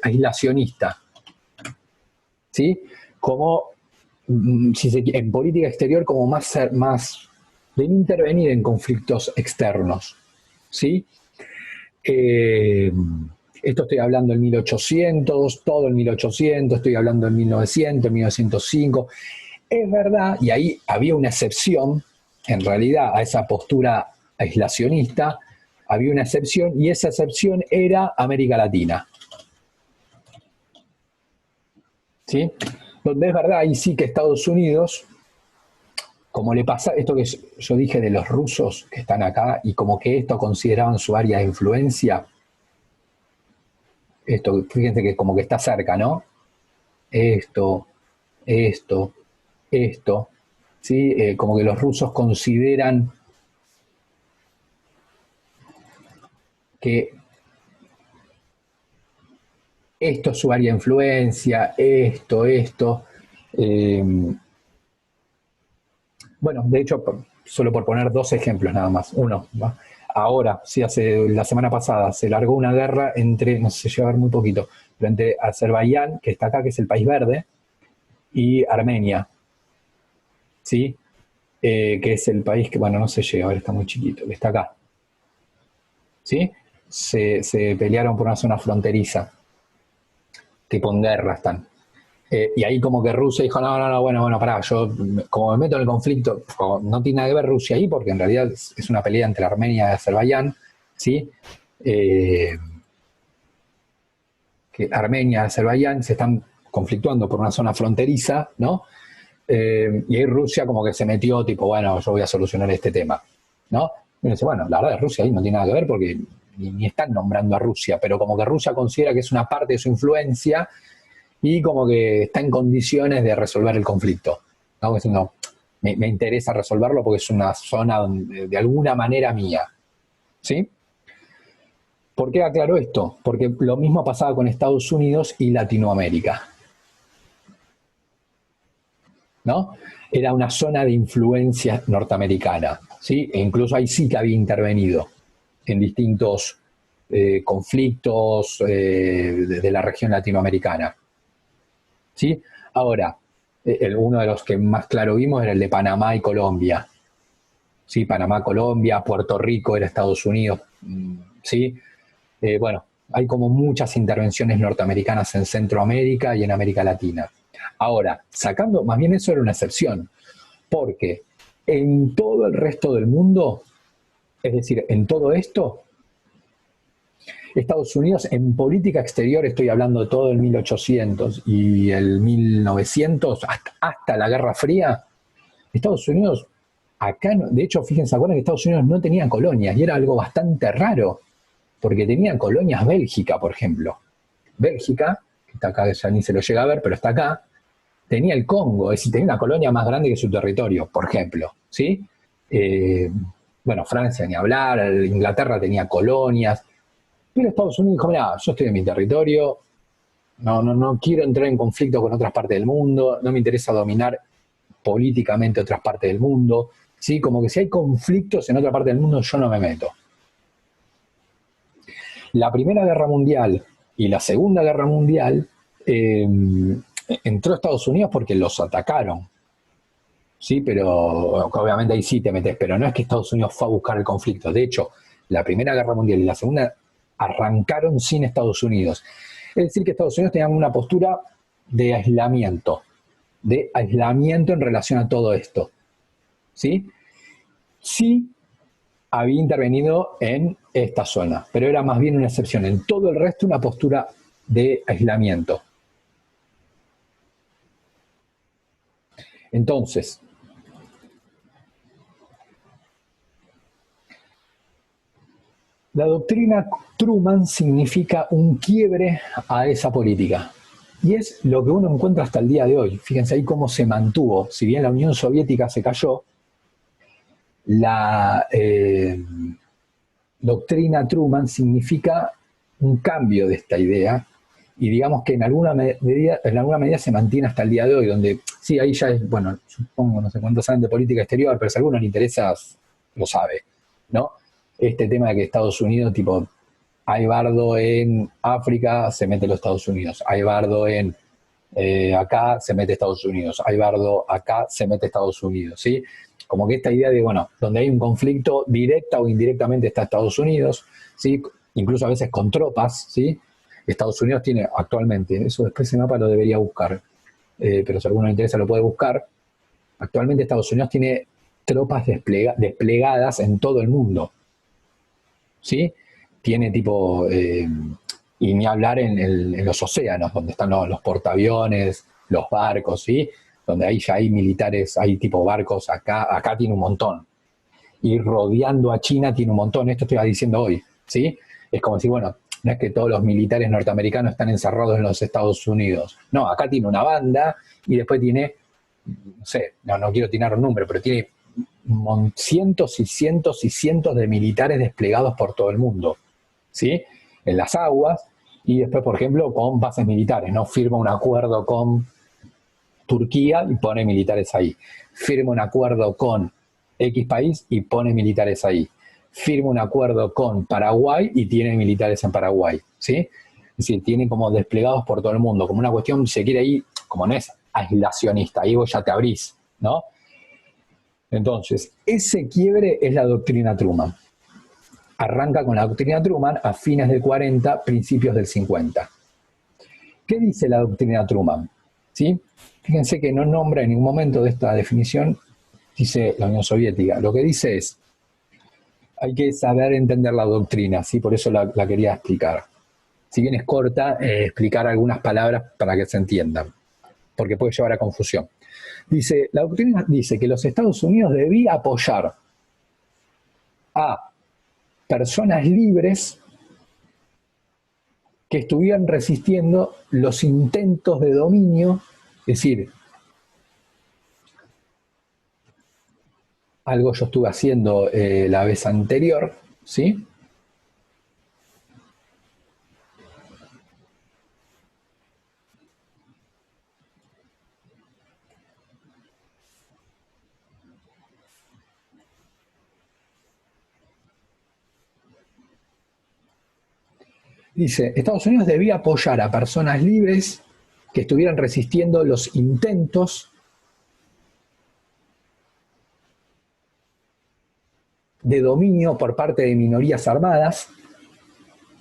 aislacionista, ¿sí? Como, en política exterior, como más de intervenir en conflictos externos, ¿sí? Esto estoy hablando en 1800, todo el 1800, estoy hablando en 1900, 1905. Es verdad, y ahí había una excepción, en realidad, a esa postura aislacionista, había una excepción, y esa excepción era América Latina. ¿Sí? Donde es verdad, ahí sí que Estados Unidos, como le pasa esto que yo dije de los rusos que están acá, y como que esto consideraban su área de influencia, esto, fíjense que como que está cerca, ¿no? Esto, ¿sí? Como que los rusos consideran que esto es su área de influencia, esto. Bueno, de hecho, solo por poner dos ejemplos nada más. Uno, ¿no? ahora, sí, hace la semana pasada, se largó una guerra entre, no sé, se llega a ver muy poquito, pero entre Azerbaiyán, que está acá, que es el país verde, y Armenia, ¿sí? Que es el país que, bueno, no se llega a ver, está muy chiquito, que está acá, ¿sí? Se pelearon por una zona fronteriza, tipo en guerra están. Y ahí como que Rusia dijo, no, bueno, pará, yo como me meto en el conflicto, no tiene nada que ver Rusia ahí, porque en realidad es una pelea entre Armenia y Azerbaiyán, ¿sí? Eh, que Armenia y Azerbaiyán se están conflictuando por una zona fronteriza, ¿no? Y ahí Rusia como que se metió, tipo, bueno, yo voy a solucionar este tema, ¿no? Y dice, bueno, la verdad, Rusia ahí no tiene nada que ver porque ni están nombrando a Rusia, pero como que Rusia considera que es una parte de su influencia y como que está en condiciones de resolver el conflicto, ¿no? Diciendo, me interesa resolverlo porque es una zona donde, de alguna manera mía, ¿sí? ¿Por qué aclaro esto? Porque lo mismo pasaba con Estados Unidos y Latinoamérica, ¿no? Era una zona de influencia norteamericana, ¿sí? E incluso ahí sí que había intervenido en distintos conflictos de la región latinoamericana, ¿sí? Ahora, uno de los que más claro vimos era el de Panamá y Colombia, ¿sí? Panamá, Colombia, Puerto Rico era Estados Unidos, ¿sí? Bueno, hay como muchas intervenciones norteamericanas en Centroamérica y en América Latina. Ahora, sacando, más bien eso era una excepción, porque en todo el resto del mundo, es decir, en todo esto, Estados Unidos en política exterior, estoy hablando de todo el 1800 y el 1900, hasta la Guerra Fría, Estados Unidos, acá, de hecho, fíjense, acuerdan que Estados Unidos no tenía colonias y era algo bastante raro, porque tenía colonias Bélgica, por ejemplo. Bélgica, que está acá, ya ni se lo llega a ver, pero está acá, tenía el Congo, es decir, tenía una colonia más grande que su territorio, por ejemplo, ¿sí? Eh, bueno, Francia ni hablar, Inglaterra tenía colonias, pero Estados Unidos dijo, mira, yo estoy en mi territorio, no quiero entrar en conflicto con otras partes del mundo, no me interesa dominar políticamente otras partes del mundo, ¿sí? Como que si hay conflictos en otra parte del mundo, yo no me meto. La Primera Guerra Mundial y la Segunda Guerra Mundial entró a Estados Unidos porque los atacaron. Sí, pero obviamente ahí sí te metes, pero no es que Estados Unidos fue a buscar el conflicto. De hecho, la Primera Guerra Mundial y la Segunda arrancaron sin Estados Unidos. Es decir, que Estados Unidos tenía una postura de aislamiento en relación a todo esto. ¿Sí? Sí había intervenido en esta zona, pero era más bien una excepción. En todo el resto una postura de aislamiento. Entonces, la doctrina Truman significa un quiebre a esa política. Y es lo que uno encuentra hasta el día de hoy. Fíjense ahí cómo se mantuvo. Si bien la Unión Soviética se cayó, la doctrina Truman significa un cambio de esta idea y digamos que en alguna medida se mantiene hasta el día de hoy, donde sí, ahí ya es, bueno, supongo, no sé cuántos saben de política exterior, pero si a alguno le interesa, lo sabe, ¿no? Este tema de que Estados Unidos, tipo, hay bardo en África, se mete los Estados Unidos, hay bardo en acá, se mete Estados Unidos, hay bardo acá, se mete Estados Unidos, ¿sí? Como que esta idea de, bueno, donde hay un conflicto directa o indirectamente está Estados Unidos, ¿sí? Incluso a veces con tropas, ¿sí? Estados Unidos tiene actualmente, eso después ese mapa lo debería buscar, pero si a alguno le interesa lo puede buscar, actualmente Estados Unidos tiene tropas desplegadas en todo el mundo, ¿sí? Tiene tipo, y ni hablar en los océanos, donde están los portaaviones, los barcos, ¿sí? Donde ahí ya hay militares, hay tipo barcos, acá tiene un montón. Y rodeando a China tiene un montón, esto estoy diciendo hoy, ¿sí? Es como decir, bueno, no es que todos los militares norteamericanos están encerrados en los Estados Unidos. No, acá tiene una banda y después tiene, no sé, no quiero tirar un número, pero tiene cientos y cientos y cientos de militares desplegados por todo el mundo, ¿sí? En las aguas y después, por ejemplo, con bases militares, ¿no? Firma un acuerdo con Turquía y pone militares ahí. Firma un acuerdo con X país y pone militares ahí. firma un acuerdo con Paraguay y tiene militares en Paraguay, ¿sí? Es decir, tiene como desplegados por todo el mundo, como una cuestión, si se quiere ahí, como no es aislacionista, ahí vos ya te abrís, ¿no? Entonces, ese quiebre es la doctrina Truman. Arranca con la doctrina Truman a fines del 40, principios del 50. ¿Qué dice la doctrina Truman? ¿Sí? Fíjense que no nombra en ningún momento de esta definición, dice la Unión Soviética. Lo que dice es, hay que saber entender la doctrina, ¿sí? Por eso la quería explicar. Si bien es corta, explicar algunas palabras para que se entiendan, porque puede llevar a confusión. Dice, la doctrina dice que los Estados Unidos debía apoyar a personas libres que estuvieran resistiendo los intentos de dominio, es decir, algo yo estuve haciendo la vez anterior, ¿sí? Dice, Estados Unidos debía apoyar a personas libres que estuvieran resistiendo los intentos de dominio por parte de minorías armadas,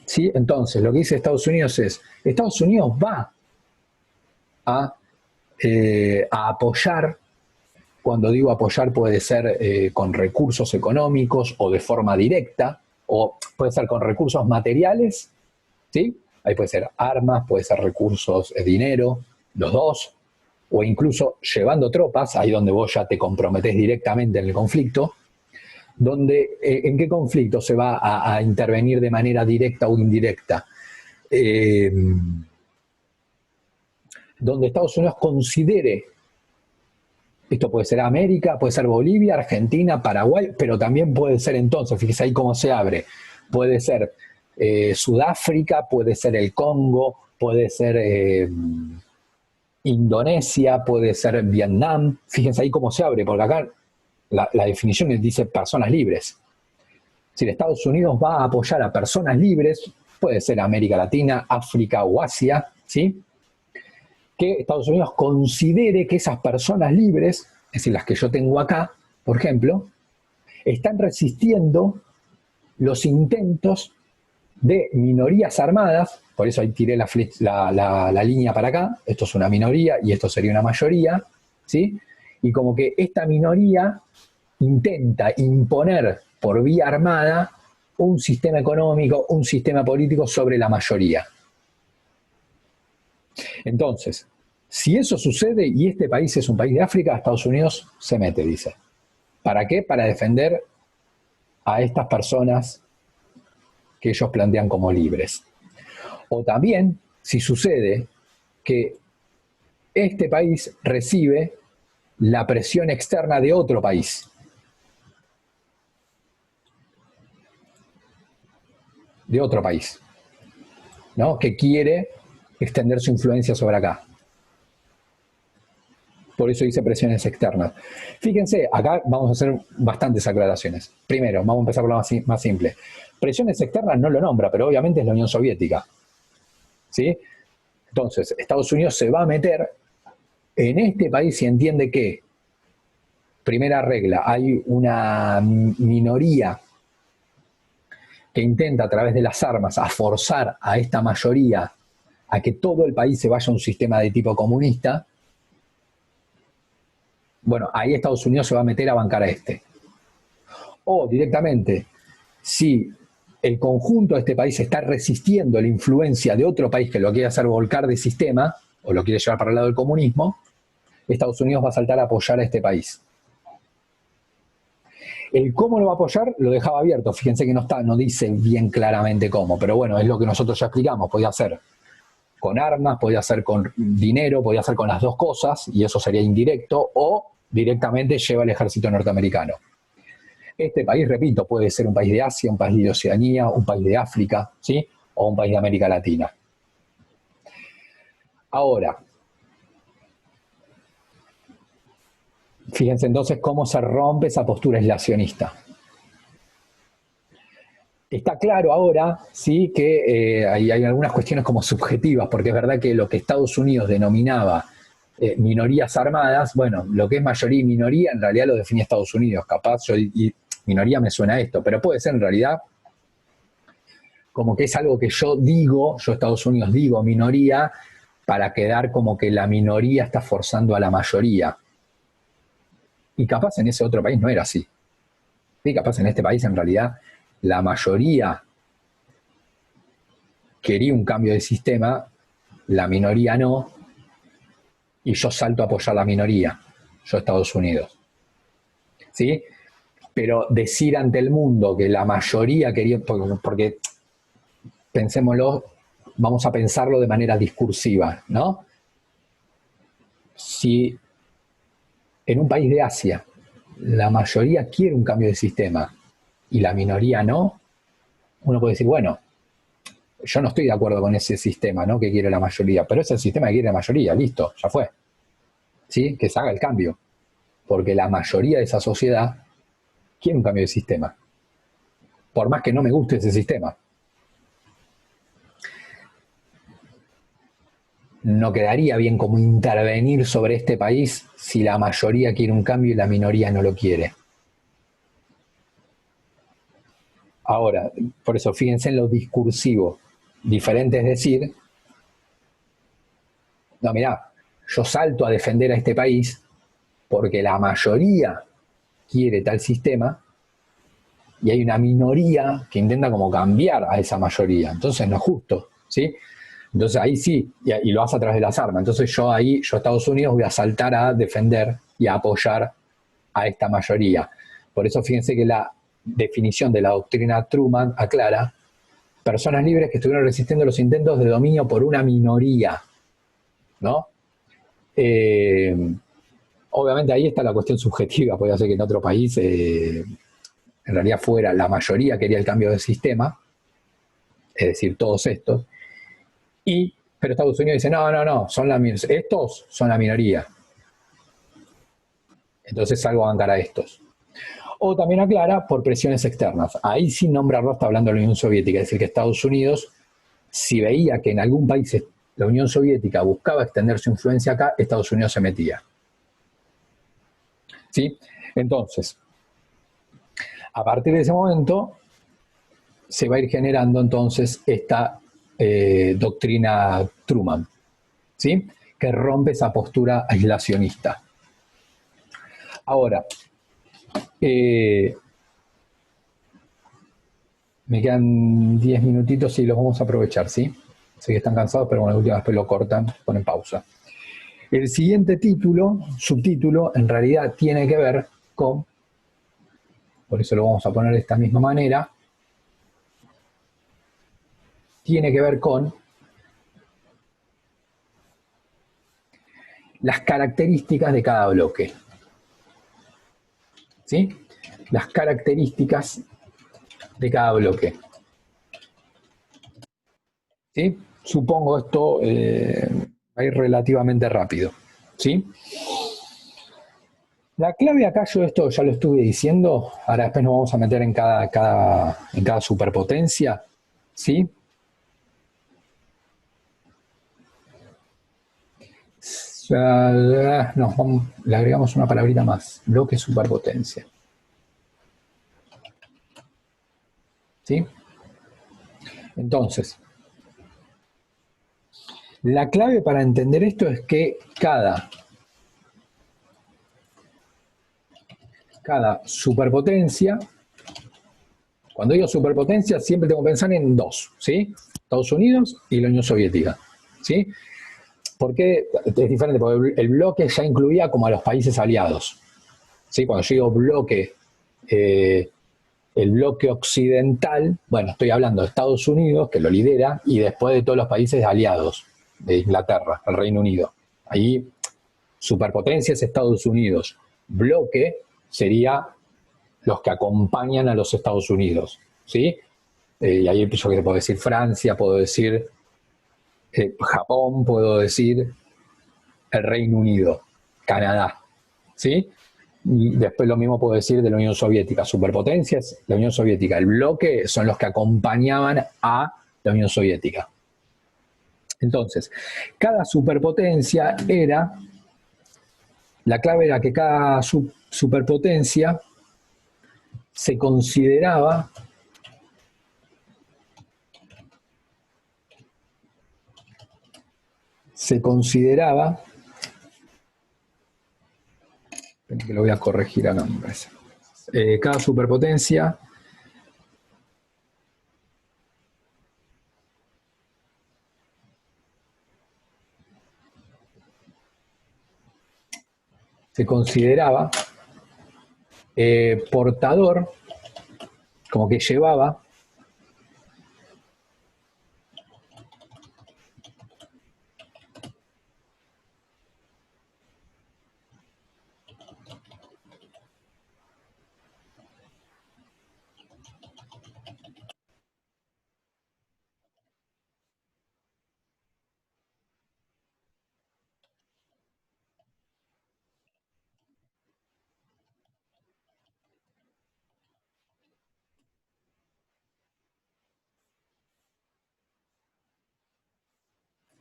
¿sí? Entonces, lo que dice Estados Unidos es, Estados Unidos va a apoyar, cuando digo apoyar puede ser con recursos económicos o de forma directa, o puede ser con recursos materiales, ¿sí? Ahí puede ser armas, puede ser recursos, dinero, los dos, o incluso llevando tropas, ahí donde vos ya te comprometés directamente en el conflicto, donde, ¿en qué conflicto se va a intervenir de manera directa o indirecta? Donde Estados Unidos considere, esto puede ser América, puede ser Bolivia, Argentina, Paraguay, pero también puede ser entonces, fíjese ahí cómo se abre, puede ser Sudáfrica, puede ser el Congo, puede ser Indonesia, puede ser Vietnam, fíjense ahí cómo se abre, porque acá la definición dice personas libres. Si Estados Unidos va a apoyar a personas libres, puede ser América Latina, África o Asia, ¿sí? Que Estados Unidos considere que esas personas libres, es decir, las que yo tengo acá, por ejemplo, están resistiendo los intentos de minorías armadas, por eso ahí tiré la línea para acá, esto es una minoría y esto sería una mayoría, ¿sí? Y como que esta minoría intenta imponer por vía armada un sistema económico, un sistema político sobre la mayoría. Entonces, si eso sucede y este país es un país de África, Estados Unidos se mete, dice. ¿Para qué? Para defender a estas personas que ellos plantean como libres. O también, si sucede que este país recibe la presión externa de otro país, ¿no? Que quiere extender su influencia sobre acá. Por eso dice presiones externas. Fíjense, acá vamos a hacer bastantes aclaraciones. Primero, vamos a empezar por lo más simple. Presiones externas no lo nombra, pero obviamente es la Unión Soviética, ¿sí? Entonces, Estados Unidos se va a meter en este país y entiende que, primera regla, hay una minoría que intenta a través de las armas a forzar a esta mayoría a que todo el país se vaya a un sistema de tipo comunista. Bueno, ahí Estados Unidos se va a meter a bancar a este. O directamente, si el conjunto de este país está resistiendo la influencia de otro país que lo quiere hacer volcar de sistema, o lo quiere llevar para el lado del comunismo, Estados Unidos va a saltar a apoyar a este país. El cómo lo va a apoyar lo dejaba abierto, fíjense que no dice bien claramente cómo, pero bueno, es lo que nosotros ya explicamos, podía ser con armas, podía ser con dinero, podía ser con las dos cosas, y eso sería indirecto, o directamente lleva al ejército norteamericano. Este país, repito, puede ser un país de Asia, un país de Oceanía, un país de África, ¿sí? O un país de América Latina. Ahora, fíjense entonces cómo se rompe esa postura aislacionista. Está claro ahora, sí, que hay algunas cuestiones como subjetivas, porque es verdad que lo que Estados Unidos denominaba minorías armadas, bueno, lo que es mayoría y minoría en realidad lo definía Estados Unidos, capaz, y minoría me suena a esto, pero puede ser en realidad como que es algo que yo digo, yo Estados Unidos digo minoría, para quedar como que la minoría está forzando a la mayoría. Y capaz en ese otro país no era así. Sí, capaz en este país en realidad la mayoría quería un cambio de sistema, la minoría no, y yo salto a apoyar la minoría, yo Estados Unidos. ¿Sí? Pero decir ante el mundo que la mayoría quería, porque pensémoslo, vamos a pensarlo de manera discursiva, ¿no? Si en un país de Asia la mayoría quiere un cambio de sistema y la minoría no, uno puede decir, bueno, yo no estoy de acuerdo con ese sistema, ¿no? Que quiere la mayoría, pero es el sistema que quiere la mayoría, listo, ya fue. ¿Sí? Que se haga el cambio, porque la mayoría de esa sociedad quiere un cambio de sistema, por más que no me guste ese sistema. No quedaría bien como intervenir sobre este país si la mayoría quiere un cambio y la minoría no lo quiere. Ahora, por eso fíjense en lo discursivo. Diferente es decir, no, mirá, yo salto a defender a este país porque la mayoría quiere tal sistema y hay una minoría que intenta como cambiar a esa mayoría. Entonces no es justo, ¿sí? Entonces ahí sí, y lo hace a través de las armas. Entonces yo Estados Unidos, voy a saltar a defender y a apoyar a esta mayoría. Por eso fíjense que la definición de la doctrina Truman aclara personas libres que estuvieron resistiendo los intentos de dominio por una minoría, ¿no? Obviamente ahí está la cuestión subjetiva, puede ser que en otro país en realidad fuera la mayoría quería el cambio de sistema, es decir, todos estos, pero Estados Unidos dice, no, estos son la minoría, entonces salgo a bancar a estos. O también aclara por presiones externas. Ahí sin nombrarlo está hablando de la Unión Soviética, es decir, que Estados Unidos, si veía que en algún país la Unión Soviética buscaba extender su influencia acá, Estados Unidos se metía. ¿Sí? Entonces, a partir de ese momento, se va a ir generando entonces esta doctrina Truman, ¿sí? Que rompe esa postura aislacionista. Ahora, me quedan 10 minutitos y los vamos a aprovechar, ¿sí? Sé que están cansados, pero bueno, la última vez lo cortan, ponen pausa. El siguiente subtítulo, en realidad tiene que ver con, por eso lo vamos a poner de esta misma manera, tiene que ver con las características de cada bloque. ¿Sí? Las características de cada bloque. ¿Sí? Supongo esto va a ir relativamente rápido. ¿Sí? La clave acá, yo esto ya lo estuve diciendo, ahora después nos vamos a meter en cada superpotencia. ¿Sí? No, le agregamos una palabrita más, bloque superpotencia. ¿Sí? Entonces, la clave para entender esto es que cada superpotencia, cuando digo superpotencia, siempre tengo que pensar en dos, ¿sí? Estados Unidos y la Unión Soviética, ¿sí? Porque es diferente, porque el bloque ya incluía como a los países aliados, ¿sí? Cuando yo digo bloque, el bloque occidental, bueno, estoy hablando de Estados Unidos, que lo lidera, y después de todos los países aliados, de Inglaterra, el Reino Unido. Ahí, superpotencia es Estados Unidos. Bloque sería los que acompañan a los Estados Unidos, ¿sí? Y ahí yo que puedo decir Francia, puedo decir Japón, puedo decir el Reino Unido, Canadá, ¿sí? Y después lo mismo puedo decir de la Unión Soviética. Superpotencias, la Unión Soviética, el bloque son los que acompañaban a la Unión Soviética. Entonces, cada superpotencia era, la clave era que cada superpotencia se consideraba que lo voy a corregir acá, me parece. Cada superpotencia se consideraba portador, como que llevaba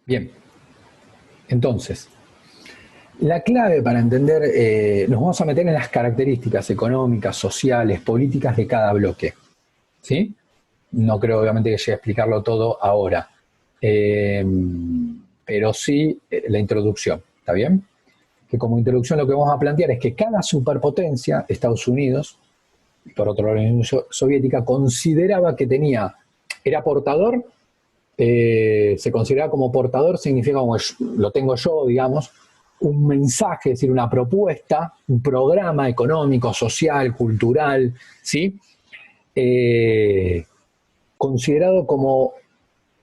bien. Entonces, la clave para entender, nos vamos a meter en las características económicas, sociales, políticas de cada bloque. ¿Sí? No creo obviamente que llegue a explicarlo todo ahora, pero sí la introducción, ¿está bien? Que como introducción lo que vamos a plantear es que cada superpotencia, Estados Unidos, y por otro lado la Unión Soviética, consideraba que era portador, se consideraba como portador, significa como lo tengo yo, digamos, un mensaje, es decir, una propuesta, un programa económico, social, cultural, ¿sí? Considerado como,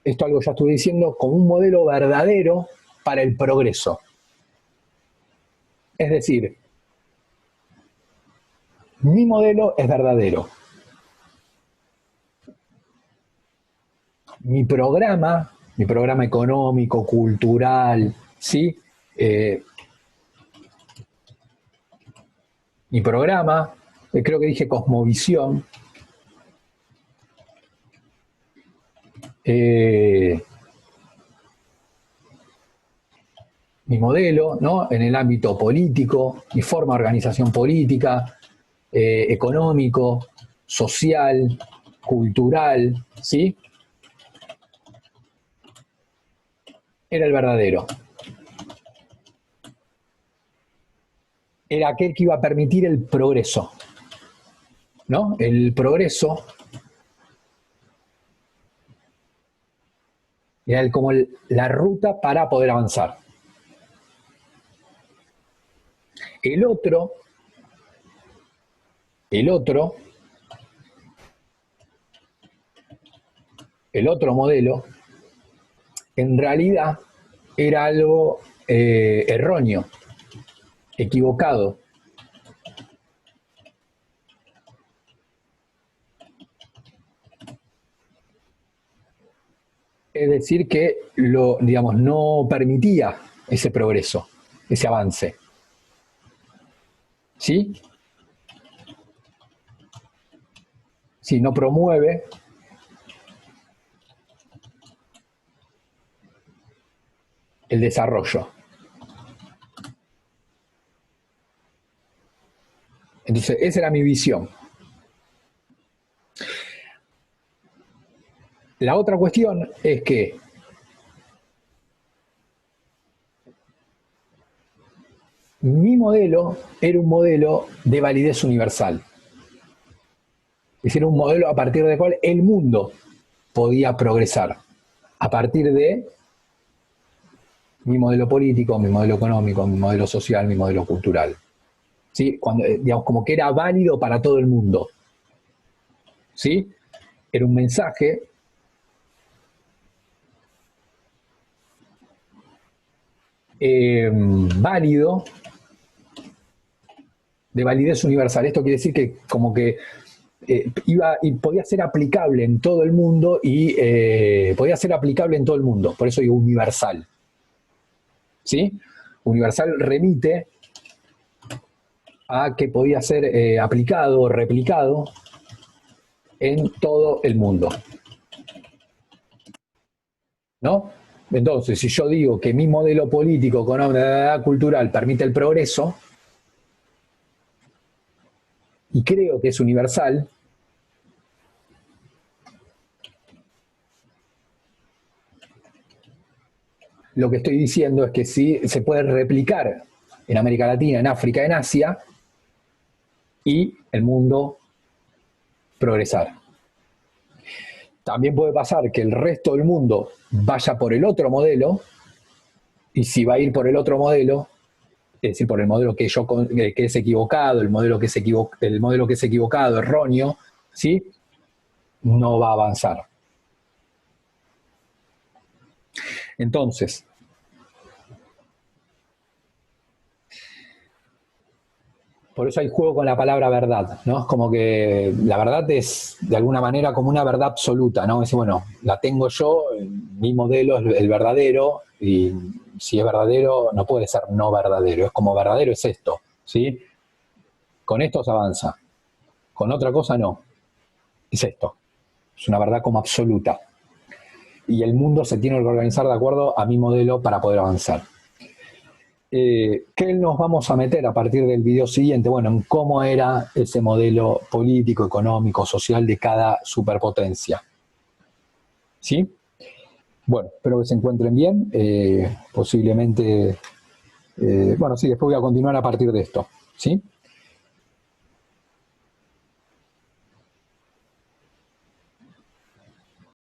esto algo ya estuve diciendo, como un modelo verdadero para el progreso. Es decir, mi modelo es verdadero. Mi programa económico, cultural, ¿sí? Mi programa, creo que dije cosmovisión, mi modelo, ¿no? En el ámbito político, mi forma de organización política, económico, social, cultural, ¿sí? Era el verdadero. Era aquel que iba a permitir el progreso, ¿no? El progreso era como la ruta para poder avanzar. El otro modelo, en realidad era algo erróneo, equivocado. Es decir, que digamos, no permitía ese progreso, ese avance. ¿Sí? Si no promueve el desarrollo. Entonces, esa era mi visión. La otra cuestión es que mi modelo era un modelo de validez universal. Es decir, un modelo a partir del cual el mundo podía progresar. A partir de mi modelo político, mi modelo económico, mi modelo social, mi modelo cultural. ¿Sí? Cuando, digamos, como que era válido para todo el mundo. ¿Sí? Era un mensaje válido, de validez universal. Esto quiere decir que como que iba y podía ser aplicable en todo el mundo y podía ser aplicable en todo el mundo. Por eso digo universal. ¿Sí? Universal remite a que podía ser aplicado o replicado en todo el mundo, ¿no? Entonces, si yo digo que mi modelo político, económico, cultural permite el progreso y creo que es universal, lo que estoy diciendo es que sí se puede replicar en América Latina, en África, en Asia, y el mundo progresar. También puede pasar que el resto del mundo vaya por el otro modelo, y si va a ir por el otro modelo, es decir, por el modelo que es equivocado, el modelo que es equivocado, erróneo, ¿sí? No va a avanzar. Entonces, por eso hay juego con la palabra verdad, ¿no? Es como que la verdad es de alguna manera como una verdad absoluta, ¿no? Es decir, bueno, la tengo yo, mi modelo es el verdadero, y si es verdadero no puede ser no verdadero, es como verdadero es esto, ¿sí? Con esto se avanza, con otra cosa no, es esto, es una verdad como absoluta. Y el mundo se tiene que organizar de acuerdo a mi modelo para poder avanzar. ¿Qué nos vamos a meter a partir del video siguiente? Bueno, en cómo era ese modelo político, económico, social de cada superpotencia. ¿Sí? Bueno, espero que se encuentren bien. Posiblemente, bueno, sí, después voy a continuar a partir de esto. ¿Sí?